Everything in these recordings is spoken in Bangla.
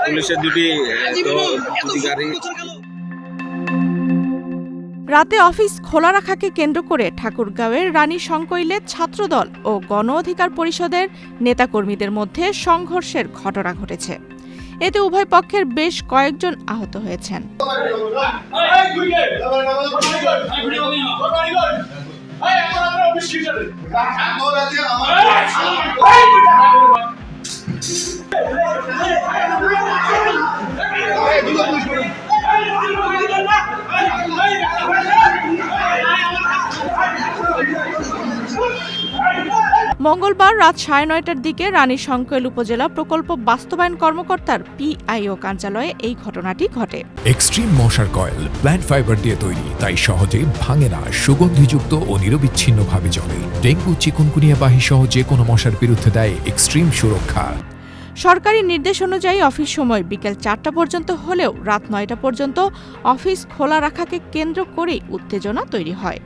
পুলিশের দুটি অধিকারী। রাতে অফিস খোলা রাখাকে কেন্দ্র করে ঠাকুরগাঁওয়ের রানী সংকৈলে ছাত্রদল ও গণ অধিকার পরিষদের নেতাকর্মীদের মধ্যে সংঘর্ষের ঘটনা ঘটেছে। এতে উভয় পক্ষের বেশ কয়েকজন আহত হয়েছেন। মঙ্গলবার রাত 9:30টার দিকে রানী সংকৈল উপজেলা প্রকল্প বাস্তবায়ন কর্মকর্তার পিআইও কার্যালয়ে এই ঘটনাটি ঘটে। এক্সট্রিম মশার কয়েল প্ল্যান্ট ফাইবার দিয়ে তৈরি, তাই সহজে ভাঙে না, সুগন্ধিযুক্ত ও নিরবিচ্ছিন্নভাবে জ্বলে। ডেঙ্গু, চিকুনগুনিয়া বাহি সহ যে কোনো মশার বিরুদ্ধে দেয় এক্সট্রিম সুরক্ষা। সরকারি নির্দেশ অনুযায়ী অফিস সময় বিকেল 4টা পর্যন্ত হলেও রাত 9টা পর্যন্ত অফিস খোলা রাখাকে কেন্দ্র করেই উত্তেজনা তৈরি হয়।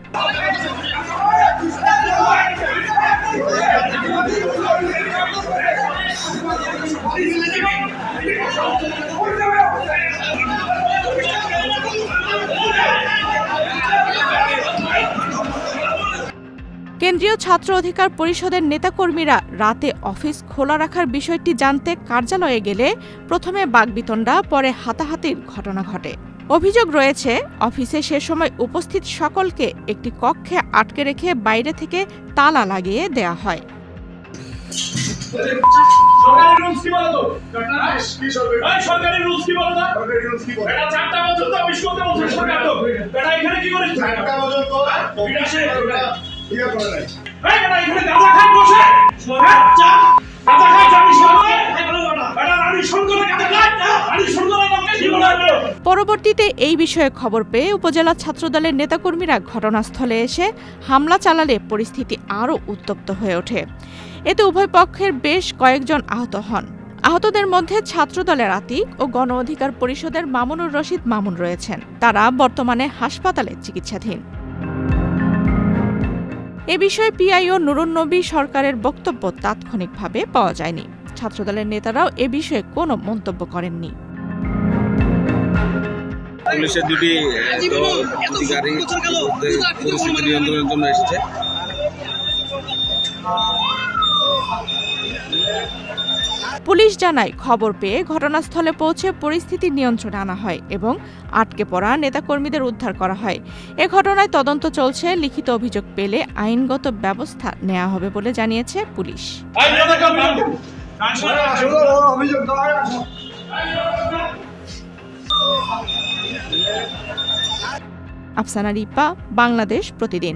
কেন্দ্রীয় ছাত্র অধিকার পরিষদের নেতাকর্মীরা রাতে অফিস খোলা রাখার বিষয়টি জানতে কার্যালয়ে গেলে প্রথমে বাকবিতণ্ডা, পরে হাতাহাতির ঘটনা ঘটে। অভিযোগ রয়েছে, অফিসে সে সময় উপস্থিত সকলকে একটি কক্ষে আটকে রেখে বাইরে থেকে তালা লাগিয়ে দেয়া হয়। পরবর্তীতে এই বিষয়ে খবর পেয়ে উপজেলা ছাত্রদলের নেতাকর্মীরা ঘটনাস্থলে এসে হামলা চালালে পরিস্থিতি আরও উত্তপ্ত হয়ে ওঠে। এতে উভয় পক্ষের বেশ কয়েকজন আহত হন। আহতদের মধ্যে ছাত্রদলের আতিক ও গণ অধিকার পরিষদের মামুনুর রশিদ মামুন রয়েছেন। তারা বর্তমানে হাসপাতালে চিকিৎসাধীন। এ বিষয়ে পিআইও নুরুন নবী সরকারের বক্তব্য তাৎক্ষণিকভাবে পাওয়া যায়নি। ছাত্রদলের নেতারাও এ বিষয়ে কোনো মন্তব্য করেননি। পুলিশের দুটি অধিকারী পরিস্থিতি নিয়ন্ত্রণের জন্য এসেছে। পুলিশ জানায়, খবর পেয়ে ঘটনাস্থলে পৌঁছে পরিস্থিতি নিয়ন্ত্রণে আনা হয় এবং আটকে পড়া নেতাকর্মীদের উদ্ধার করা হয়। এ ঘটনায় তদন্ত চলছে। লিখিত অভিযোগ পেলে আইনগত ব্যবস্থা নেওয়া হবে বলে জানিয়েছে পুলিশ। আফসানা রিপা, বাংলাদেশ প্রতিদিন।